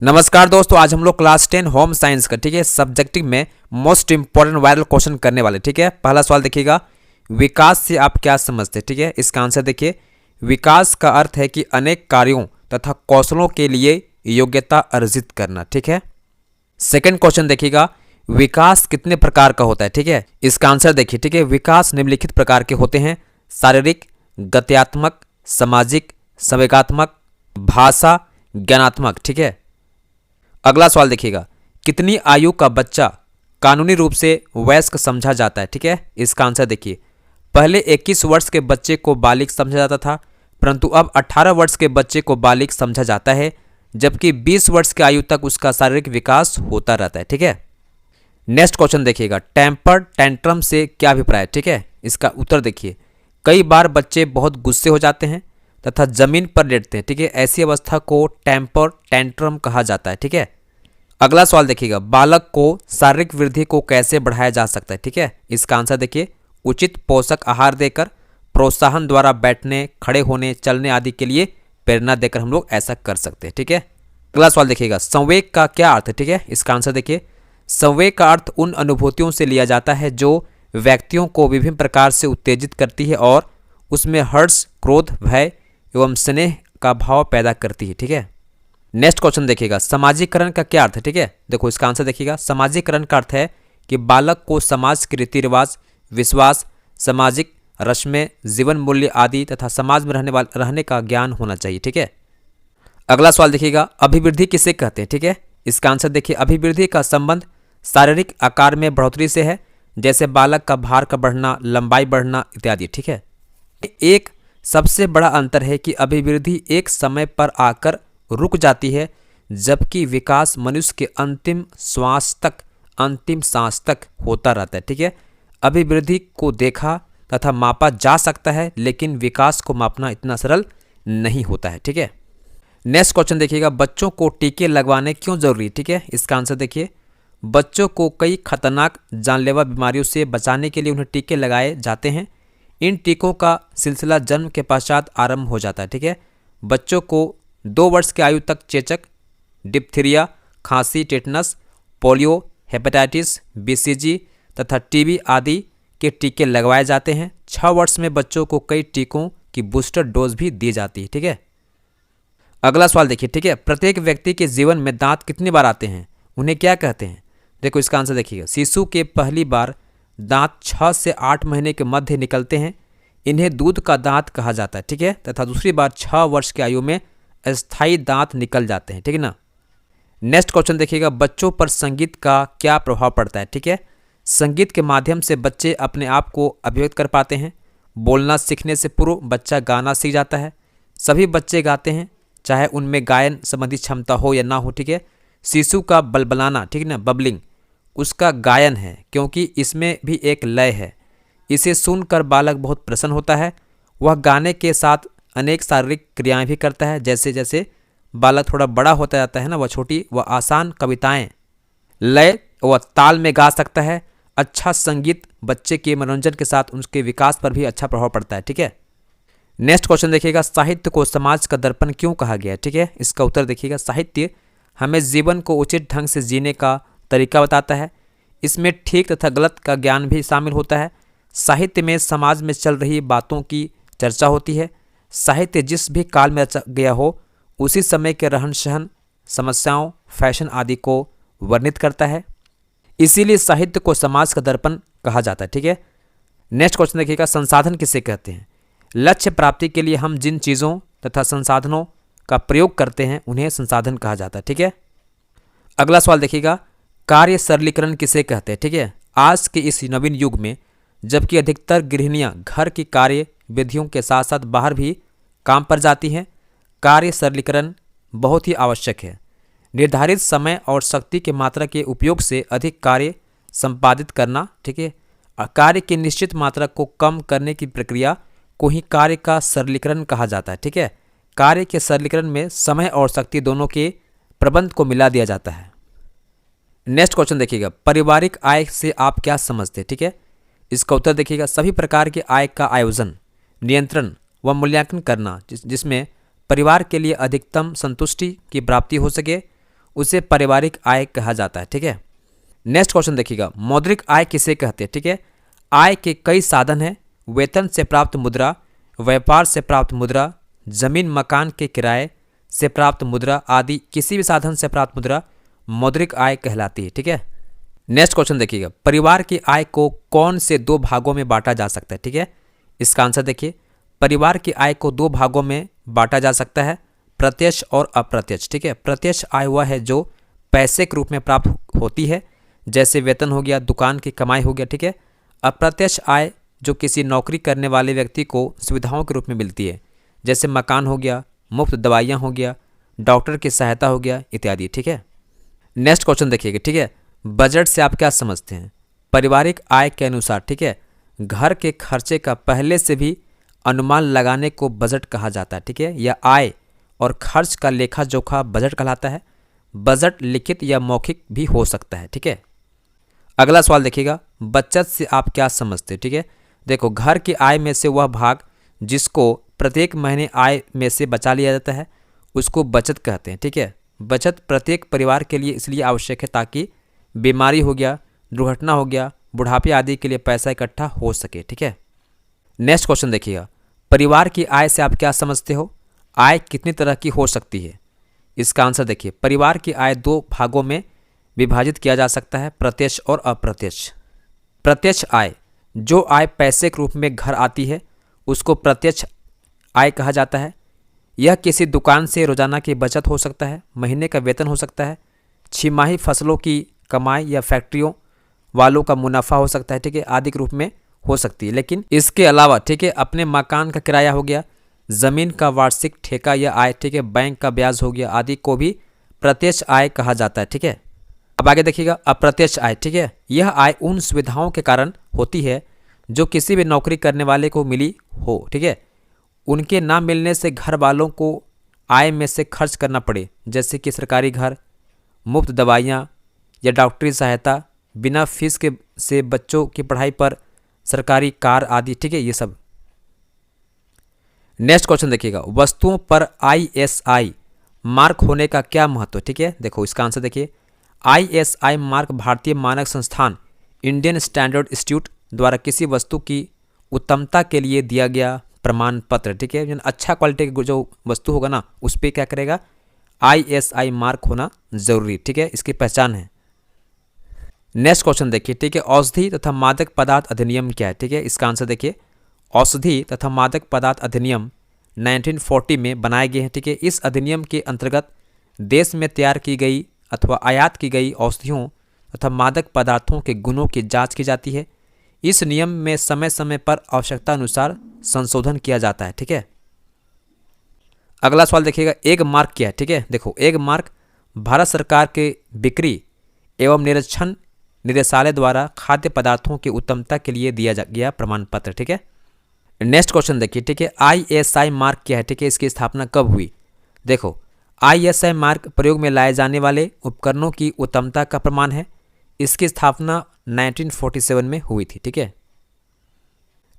नमस्कार दोस्तों, आज हम लोग क्लास 10 होम साइंस का ठीक है सब्जेक्टिव में मोस्ट इंपॉर्टेंट वायरल क्वेश्चन करने वाले। ठीक है, पहला सवाल देखिएगा, विकास से आप क्या समझते हैं। ठीक है, इसका आंसर देखिए, विकास का अर्थ है कि अनेक कार्यों तथा कौशलों के लिए योग्यता अर्जित करना। ठीक है, सेकंड क्वेश्चन देखिएगा, विकास कितने प्रकार का होता है। ठीक है, इसका आंसर देखिए। ठीक है, विकास निम्नलिखित प्रकार के होते हैं, शारीरिक, गत्यात्मक, सामाजिक, संवेगात्मक, भाषा, ज्ञानात्मक। ठीक है, अगला सवाल देखिएगा, कितनी आयु का बच्चा कानूनी रूप से वयस्क समझा जाता है। ठीक है, इसका आंसर देखिए, पहले 21 वर्ष के बच्चे को बालिग समझा जाता था, परंतु अब 18 वर्ष के बच्चे को बालिग समझा जाता है, जबकि 20 वर्ष की आयु तक उसका शारीरिक विकास होता रहता है। ठीक है, नेक्स्ट क्वेश्चन देखिएगा, टेम्पर टेंट्रम से क्या अभिप्राय है। ठीक है, इसका उत्तर देखिए, कई बार बच्चे बहुत गुस्से हो जाते हैं तथा जमीन पर लेटते हैं। ठीक है, ऐसी अवस्था को टेम्पर टेंट्रम कहा जाता है। ठीक है, अगला सवाल देखिएगा, बालक को शारीरिक वृद्धि को कैसे बढ़ाया जा सकता है। ठीक है, इसका आंसर देखिए, उचित पोषक आहार देकर, प्रोत्साहन द्वारा बैठने, खड़े होने, चलने आदि के लिए प्रेरणा देकर हम लोग ऐसा कर सकते हैं। ठीक है, अगला सवाल देखिएगा, संवेग का क्या अर्थ है। ठीक है, इसका आंसर देखिए, संवेग का अर्थ उन अनुभूतियों से लिया जाता है जो व्यक्तियों को विभिन्न प्रकार से उत्तेजित करती है और उसमें हर्ष, क्रोध, भय एवं स्नेह का भाव पैदा करती है। ठीक है, नेक्स्ट क्वेश्चन देखिएगा, समाजीकरण का क्या अर्थ है। ठीक है, देखो इसका आंसर देखिएगा, समाजीकरण का अर्थ है कि बालक को समाज के रीति रिवाज, विश्वास, सामाजिक रस्में, जीवन मूल्य आदि तथा समाज में रहने का ज्ञान होना चाहिए। ठीक है, अगला सवाल देखिएगा, अभिवृद्धि किसे कहते हैं। ठीक है, इसका आंसर देखिए, अभिवृद्धि का संबंध शारीरिक आकार में बढ़ोतरी से है, जैसे बालक का भार का बढ़ना, लंबाई बढ़ना इत्यादि। ठीक है, एक सबसे बड़ा अंतर है कि अभिवृद्धि एक समय पर आकर रुक जाती है, जबकि विकास मनुष्य के अंतिम सांस तक होता रहता है। ठीक है, अभिवृद्धि को देखा तथा मापा जा सकता है, लेकिन विकास को मापना इतना सरल नहीं होता है। ठीक है, नेक्स्ट क्वेश्चन देखिएगा, बच्चों को टीके लगवाने क्यों जरूरी है। ठीक है, इसका आंसर देखिए, बच्चों को कई खतरनाक जानलेवा बीमारियों से बचाने के लिए उन्हें टीके लगाए जाते हैं। इन टीकों का सिलसिला जन्म के पश्चात आरंभ हो जाता है। ठीक है, बच्चों को 2 वर्ष की आयु तक चेचक, डिप्थीरिया, खांसी, टेटनस, पोलियो, हेपेटाइटिस, बीसीजी तथा टीबी आदि के टीके लगवाए जाते हैं। 6 वर्ष में बच्चों को कई टीकों की बूस्टर डोज भी दी जाती है। ठीक है, अगला सवाल देखिए। ठीक है, प्रत्येक व्यक्ति के जीवन में दांत कितनी बार आते हैं, उन्हें क्या कहते हैं। देखो इसका आंसर देखिएगा, शिशु के पहली बार दांत 6 से 8 महीने के मध्य निकलते हैं, इन्हें दूध का दांत कहा जाता है। ठीक है, तथा दूसरी बार 6 वर्ष की आयु में अस्थायी दांत निकल जाते हैं। ठीक है ना। नेक्स्ट क्वेश्चन देखिएगा, बच्चों पर संगीत का क्या प्रभाव पड़ता है। ठीक है, संगीत के माध्यम से बच्चे अपने आप को अभिव्यक्त कर पाते हैं। बोलना सीखने से पूर्व बच्चा गाना सीख जाता है। सभी बच्चे गाते हैं, चाहे उनमें गायन संबंधी क्षमता हो या ना हो। ठीक है, शिशु का बलबलाना, ठीक है ना, बबलिंग, उसका गायन है, क्योंकि इसमें भी एक लय है। इसे सुनकर बालक बहुत प्रसन्न होता है। वह गाने के साथ अनेक शारीरिक क्रियाएं भी करता है। जैसे जैसे बालक थोड़ा बड़ा होता जाता है ना, वह छोटी व आसान कविताएं लय व ताल में गा सकता है। अच्छा संगीत बच्चे के मनोरंजन के साथ उसके विकास पर भी अच्छा प्रभाव पड़ता है। ठीक है, नेक्स्ट क्वेश्चन देखिएगा, साहित्य को समाज का दर्पण क्यों कहा गया है। ठीक है, इसका उत्तर देखिएगा, साहित्य हमें जीवन को उचित ढंग से जीने का तरीका बताता है। इसमें ठीक तथा गलत का ज्ञान भी शामिल होता है। साहित्य में समाज में चल रही बातों की चर्चा होती है। साहित्य जिस भी काल में रचा गया हो, उसी समय के रहन सहन, समस्याओं, फैशन आदि को वर्णित करता है। इसीलिए साहित्य को समाज का दर्पण कहा जाता है। ठीक है, नेक्स्ट क्वेश्चन देखिएगा, संसाधन किसे कहते हैं। लक्ष्य प्राप्ति के लिए हम जिन चीज़ों तथा संसाधनों का प्रयोग करते हैं उन्हें संसाधन कहा जाता है। ठीक है, अगला सवाल देखिएगा, कार्य सरलीकरण किसे कहते हैं। ठीक है, आज के इस नवीन युग में जबकि अधिकतर गृहिणियां घर की कार्य विधियों के साथ साथ बाहर भी काम पर जाती हैं, कार्य सरलीकरण बहुत ही आवश्यक है। निर्धारित समय और शक्ति की मात्रा के उपयोग से अधिक कार्य संपादित करना, ठीक है, कार्य की निश्चित मात्रा को कम करने की प्रक्रिया को ही कार्य का सरलीकरण कहा जाता है। ठीक है, कार्य के सरलीकरण में समय और शक्ति दोनों के प्रबंध को मिला दिया जाता है। नेक्स्ट क्वेश्चन देखिएगा, पारिवारिक आय से आप क्या समझते हैं। ठीक है, इसका उत्तर देखिएगा, सभी प्रकार के आय का आयोजन, नियंत्रण व मूल्यांकन करना जिसमें परिवार के लिए अधिकतम संतुष्टि की प्राप्ति हो सके, उसे पारिवारिक आय कहा जाता है। ठीक है, नेक्स्ट क्वेश्चन देखिएगा, मौद्रिक आय किसे कहते हैं। ठीक है, आय के कई साधन हैं। वेतन से प्राप्त मुद्रा, व्यापार से प्राप्त मुद्रा, जमीन मकान के किराए से प्राप्त मुद्रा आदि किसी भी साधन से प्राप्त मुद्रा मौद्रिक आय कहलाती है। ठीक है, नेक्स्ट क्वेश्चन देखिएगा, परिवार की आय को कौन से दो भागों में बांटा जा सकता है। ठीक है, इसका आंसर देखिए, परिवार की आय को दो भागों में बांटा जा सकता है, प्रत्यक्ष और अप्रत्यक्ष। ठीक है, प्रत्यक्ष आय वह है जो पैसे के रूप में प्राप्त होती है, जैसे वेतन हो गया, दुकान की कमाई हो गया। ठीक है, अप्रत्यक्ष आय जो किसी नौकरी करने वाले व्यक्ति को सुविधाओं के रूप में मिलती है, जैसे मकान हो गया, मुफ्त दवाइयाँ हो गया, डॉक्टर की सहायता हो गया इत्यादि। ठीक है, नेक्स्ट क्वेश्चन देखिएगा। ठीक है, बजट से आप क्या समझते हैं। पारिवारिक आय के अनुसार, ठीक है, घर के खर्चे का पहले से भी अनुमान लगाने को बजट कहा जाता है। ठीक है, यह आय और खर्च का लेखा जोखा बजट कहलाता है। बजट लिखित या मौखिक भी हो सकता है। ठीक है, अगला सवाल देखिएगा, बचत से आप क्या समझते हैं। ठीक है, देखो, घर की आय में से वह भाग जिसको प्रत्येक महीने आय में से बचा लिया जाता है उसको बचत कहते हैं। ठीक है, बचत प्रत्येक परिवार के लिए इसलिए आवश्यक है ताकि बीमारी हो गया, दुर्घटना हो गया, बुढ़ापे आदि के लिए पैसा इकट्ठा हो सके। ठीक है, नेक्स्ट क्वेश्चन देखिएगा, परिवार की आय से आप क्या समझते हो। आय कितनी तरह की हो सकती है। इसका आंसर देखिए, परिवार की आय दो भागों में विभाजित किया जा सकता है, प्रत्यक्ष और अप्रत्यक्ष। प्रत्यक्ष आय, जो आय पैसे के रूप में घर आती है उसको प्रत्यक्ष आय कहा जाता है। यह किसी दुकान से रोजाना की बचत हो सकता है, महीने का वेतन हो सकता है, छिमाही फसलों की कमाई या फैक्ट्रियों वालों का मुनाफा हो सकता है। ठीक है, आदि के रूप में हो सकती है। लेकिन इसके अलावा, ठीक है, अपने मकान का किराया हो गया, जमीन का वार्षिक ठेका या आय, ठीक है, बैंक का ब्याज हो गया आदि को भी प्रत्यक्ष आय कहा जाता है। ठीक है, अब आगे देखिएगा, अप्रत्यक्ष आय। ठीक है, यह आय उन सुविधाओं के कारण होती है जो किसी भी नौकरी करने वाले को मिली हो। ठीक है, उनके ना मिलने से घर वालों को आय में से खर्च करना पड़े, जैसे कि सरकारी घर, मुफ्त दवाइयाँ या डॉक्टरी सहायता, बिना फीस के से बच्चों की पढ़ाई पर सरकारी कार आदि। ठीक है, ये सब। नेक्स्ट क्वेश्चन देखिएगा, वस्तुओं पर ISI मार्क होने का क्या महत्व है। ठीक है, देखो, इसका आंसर देखिए, ISI मार्क भारतीय मानक संस्थान इंडियन स्टैंडर्ड इंस्टीट्यूट द्वारा किसी वस्तु की उत्तमता के लिए दिया गया प्रमाण पत्र। ठीक है, अच्छा क्वालिटी की जो वस्तु होगा ना उस पर क्या करेगा, ISI मार्क होना जरूरी। ठीक है, इसकी पहचान है। नेक्स्ट क्वेश्चन देखिए, ठीक है, औषधि तथा मादक पदार्थ अधिनियम क्या है। ठीक है, इसका आंसर देखिए, औषधि तथा मादक पदार्थ अधिनियम 1940 में बनाए गए हैं। ठीक है, इस अधिनियम के अंतर्गत देश में तैयार की गई अथवा आयात की गई औषधियों तथा मादक पदार्थों के गुणों की जांच की जाती है। इस नियम में समय समय पर आवश्यकता अनुसार संशोधन किया जाता है। ठीक है, अगला सवाल देखिएगा, एग मार्क क्या है। ठीक है, देखो, एग मार्क भारत सरकार के बिक्री एवं निरीक्षण निदेशालय द्वारा खाद्य पदार्थों की उत्तमता के लिए दिया गया प्रमाण पत्र। ठीक है, नेक्स्ट क्वेश्चन देखिए, ठीक है, ISI मार्क क्या है। ठीक है, इसकी स्थापना कब हुई। देखो, ISI मार्क प्रयोग में लाए जाने वाले उपकरणों की उत्तमता का प्रमाण है। इसकी स्थापना 1947 में हुई थी। ठीक है,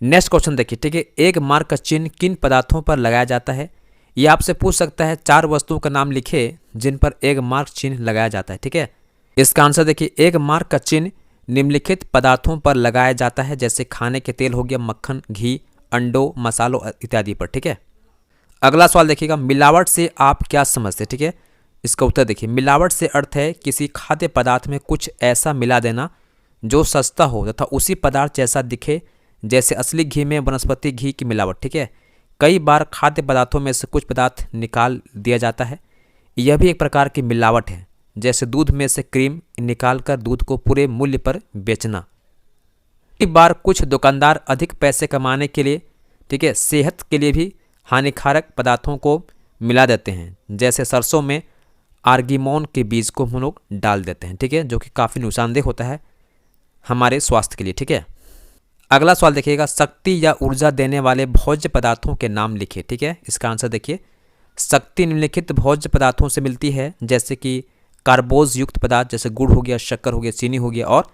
नेक्स्ट क्वेश्चन देखिए, ठीक है, एग मार्क का चिन्ह किन पदार्थों पर लगाया जाता है। यह आपसे पूछ सकता है, 4 वस्तुओं का नाम लिखे जिन पर एग मार्क चिन्ह लगाया जाता है। ठीक है, इसका आंसर देखिए, एग मार्क का चिन्ह निम्नलिखित पदार्थों पर लगाया जाता है, जैसे खाने के तेल हो गया, मक्खन, घी, अंडों, मसालों इत्यादि पर। ठीक है, अगला सवाल देखिएगा, मिलावट से आप क्या समझते हैं। ठीक है, इसका उत्तर देखिए, मिलावट से अर्थ है किसी खाद्य पदार्थ में कुछ ऐसा मिला देना जो सस्ता हो तथा उसी पदार्थ जैसा दिखे, जैसे असली घी में वनस्पति घी की मिलावट। ठीक है, कई बार खाद्य पदार्थों में से कुछ पदार्थ निकाल दिया जाता है, यह भी एक प्रकार की मिलावट है, जैसे दूध में से क्रीम निकालकर दूध को पूरे मूल्य पर बेचना। कई बार कुछ दुकानदार अधिक पैसे कमाने के लिए, ठीक है, सेहत के लिए भी हानिकारक पदार्थों को मिला देते हैं, जैसे सरसों में आर्गीमोन के बीज को हम लोग डाल देते हैं। ठीक है, जो कि काफ़ी नुकसानदेह होता है हमारे स्वास्थ्य के लिए। ठीक है, अगला सवाल देखिएगा, शक्ति या ऊर्जा देने वाले भोज्य पदार्थों के नाम लिखिए। ठीक है, इसका आंसर देखिए, शक्ति निम्नलिखित भोज्य पदार्थों से मिलती है, जैसे कि कार्बोज युक्त पदार्थ जैसे गुड़ हो गया, शक्कर हो गया, चीनी हो गया और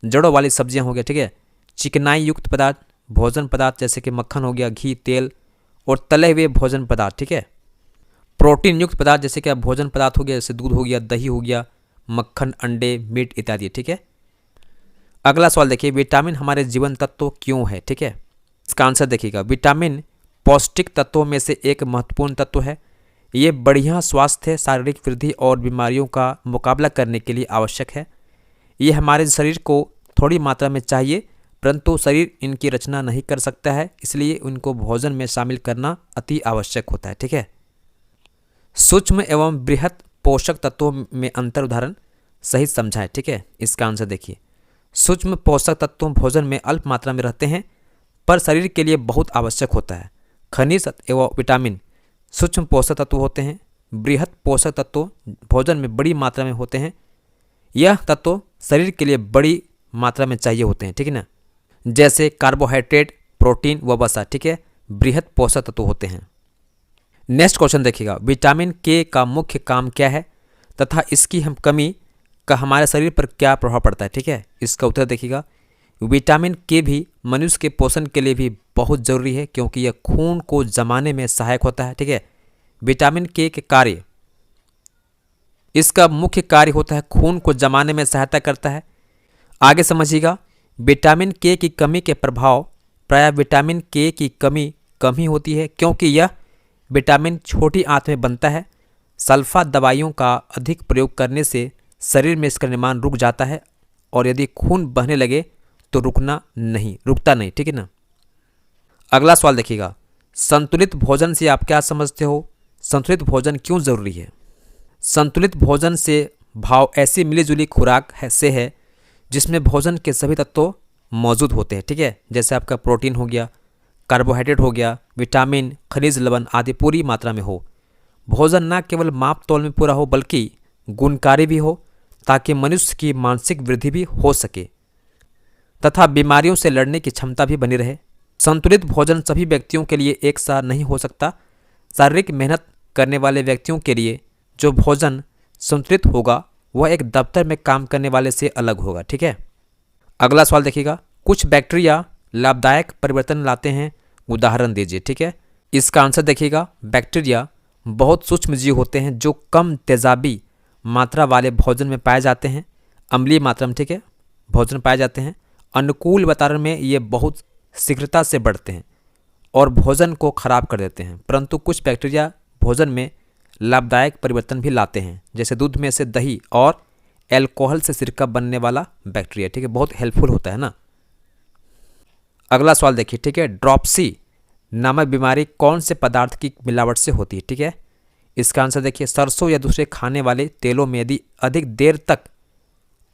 जड़ों वाली सब्जियां हो गया। ठीक है, चिकनाई युक्त पदार्थ, भोजन पदार्थ जैसे कि मक्खन हो गया, घी, तेल और तले हुए भोजन पदार्थ। ठीक है, प्रोटीन युक्त पदार्थ जैसे कि भोजन पदार्थ हो गया, जैसे दूध हो गया, दही हो गया, मक्खन, अंडे, मीट इत्यादि। ठीक है। अगला सवाल देखिए, विटामिन हमारे जीवन तत्व क्यों है? ठीक है, इसका आंसर देखिएगा। विटामिन पौष्टिक तत्वों में से एक महत्वपूर्ण तत्व है। ये बढ़िया स्वास्थ्य, शारीरिक वृद्धि और बीमारियों का मुकाबला करने के लिए आवश्यक है। ये हमारे शरीर को थोड़ी मात्रा में चाहिए, परंतु शरीर इनकी रचना नहीं कर सकता है, इसलिए इनको भोजन में शामिल करना अति आवश्यक होता है। ठीक है। सूक्ष्म एवं बृहत पोषक तत्वों में अंतर उदाहरण सही समझाएं। ठीक है, इसका आंसर देखिए। सूक्ष्म पोषक तत्व भोजन में अल्प मात्रा में रहते हैं पर शरीर के लिए बहुत आवश्यक होता है। खनिज एवं विटामिन सूक्ष्म पोषक तत्व होते हैं। बृहत पोषक तत्व भोजन में बड़ी मात्रा में होते हैं। यह तत्व शरीर के लिए बड़ी मात्रा में चाहिए होते हैं। ठीक है ना, जैसे कार्बोहाइड्रेट, प्रोटीन व वसा। ठीक है, बृहत पोषक तत्व होते हैं। नेक्स्ट क्वेश्चन देखिएगा, विटामिन के का मुख्य काम क्या है तथा इसकी हम कमी का हमारे शरीर पर क्या प्रभाव पड़ता है? ठीक है, इसका उत्तर देखिएगा। विटामिन के भी मनुष्य के पोषण के लिए भी बहुत जरूरी है, क्योंकि यह खून को जमाने में सहायक होता है। ठीक है, विटामिन के कार्य, इसका मुख्य कार्य होता है खून को जमाने में सहायता करता है। आगे समझिएगा, विटामिन के की कमी के प्रभाव प्रायः विटामिन के की कमी कम ही होती है, क्योंकि यह विटामिन छोटी आंत में बनता है। सल्फा दवाइयों का अधिक प्रयोग करने से शरीर में इसका निर्माण रुक जाता है, और यदि खून बहने लगे तो रुकता नहीं। ठीक है ना। अगला सवाल देखिएगा, संतुलित भोजन से आप क्या समझते हो? संतुलित भोजन क्यों जरूरी है? संतुलित भोजन से भाव ऐसी मिलीजुली खुराक से है जिसमें भोजन के सभी तत्व मौजूद होते हैं। ठीक है, जैसे आपका प्रोटीन हो गया, कार्बोहाइड्रेट हो गया, विटामिन, खनिज लवण आदि पूरी मात्रा में हो। भोजन न केवल माप तौल में पूरा हो बल्कि गुणकारी भी हो, ताकि मनुष्य की मानसिक वृद्धि भी हो सके तथा बीमारियों से लड़ने की क्षमता भी बनी रहे। संतुलित भोजन सभी व्यक्तियों के लिए एक सा नहीं हो सकता। शारीरिक मेहनत करने वाले व्यक्तियों के लिए जो भोजन संतुलित होगा वह एक दफ्तर में काम करने वाले से अलग होगा। ठीक है। अगला सवाल देखिएगा, कुछ बैक्टीरिया लाभदायक परिवर्तन लाते हैं, उदाहरण दीजिए। ठीक है, इसका आंसर देखिएगा। बैक्टीरिया बहुत सूक्ष्म जीव होते हैं जो कम तेजाबी मात्रा वाले भोजन में पाए जाते हैं, अम्लीय मात्रा में। ठीक है, भोजन पाए जाते हैं। अनुकूल वातावरण में ये बहुत शीघ्रता से बढ़ते हैं और भोजन को खराब कर देते हैं, परंतु कुछ बैक्टीरिया भोजन में लाभदायक परिवर्तन भी लाते हैं, जैसे दूध में से दही और एल्कोहल से सिरका बनने वाला बैक्टीरिया। ठीक है, बहुत हेल्पफुल होता है ना। अगला सवाल देखिए। ठीक है, ड्रॉप्सी नामक बीमारी कौन से पदार्थ की मिलावट से होती है? ठीक है, इसका आंसर देखिए। सरसों या दूसरे खाने वाले तेलों में यदि अधिक देर तक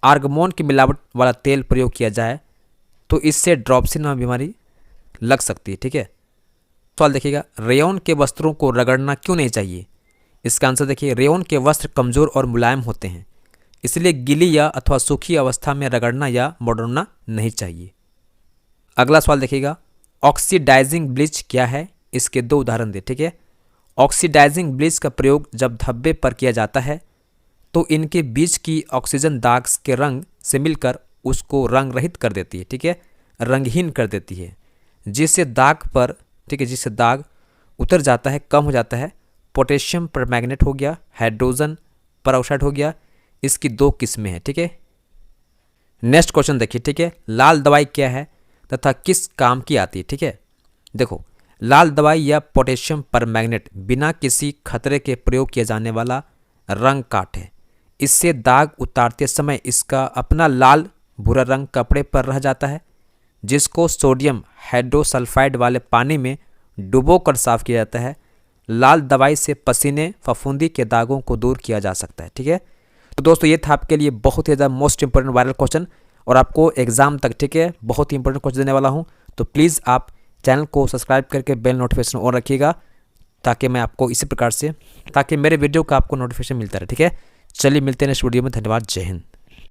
आर्गमोन की मिलावट वाला तेल प्रयोग किया जाए तो इससे ड्रॉप्सी नामक बीमारी लग सकती है। ठीक है, सवाल देखिएगा, रेयॉन के वस्त्रों को रगड़ना क्यों नहीं चाहिए? इसका आंसर देखिए। रेयॉन के वस्त्र कमजोर और मुलायम होते हैं, इसलिए गीली या अथवा सूखी अवस्था में रगड़ना या मोड़ना नहीं चाहिए। अगला सवाल देखिएगा, ऑक्सीडाइजिंग ब्लीच क्या है? इसके दो उदाहरण दे। ठीक है, ऑक्सीडाइजिंग ब्लीच का प्रयोग जब धब्बे पर किया जाता है तो इनके बीच की ऑक्सीजन दाग के रंग से मिलकर उसको रंग रहित कर देती है। ठीक है, रंगहीन कर देती है, जिससे दाग पर, ठीक है, जिससे दाग उतर जाता है, कम हो जाता है। पोटेशियम परमैंगनेट हो गया, हाइड्रोजन परऑक्साइड हो गया, इसकी दो किस्में हैं। ठीक है, नेक्स्ट क्वेश्चन देखिए। ठीक है, लाल दवाई क्या है तथा किस काम की आती है? ठीक है, देखो, लाल दवाई या पोटेशियम परमैंगनेट बिना किसी खतरे के प्रयोग किया जाने वाला रंग काट है। इससे दाग उतारते समय इसका अपना लाल भूरा रंग कपड़े पर रह जाता है, जिसको सोडियम हाइड्रोसल्फाइड वाले पानी में डुबोकर साफ किया जाता है। लाल दवाई से पसीने, फफूंदी के दागों को दूर किया जा सकता है। ठीक है, तो दोस्तों ये था आपके लिए बहुत ही ज़्यादा मोस्ट इंपॉर्टेंट वायरल क्वेश्चन, और आपको एग्जाम तक, ठीक है, बहुत ही इंपॉर्टेंट क्वेश्चन देने वाला हूँ। तो प्लीज़ आप चैनल को सब्सक्राइब करके बेल नोटिफिकेशन ऑन रखिएगा, ताकि मैं आपको इसी प्रकार से, ताकि मेरे वीडियो का आपको नोटिफिकेशन मिलता रहे। ठीक है, चलिए मिलते हैं नेक्स्ट वीडियो में। धन्यवाद, जय हिंद।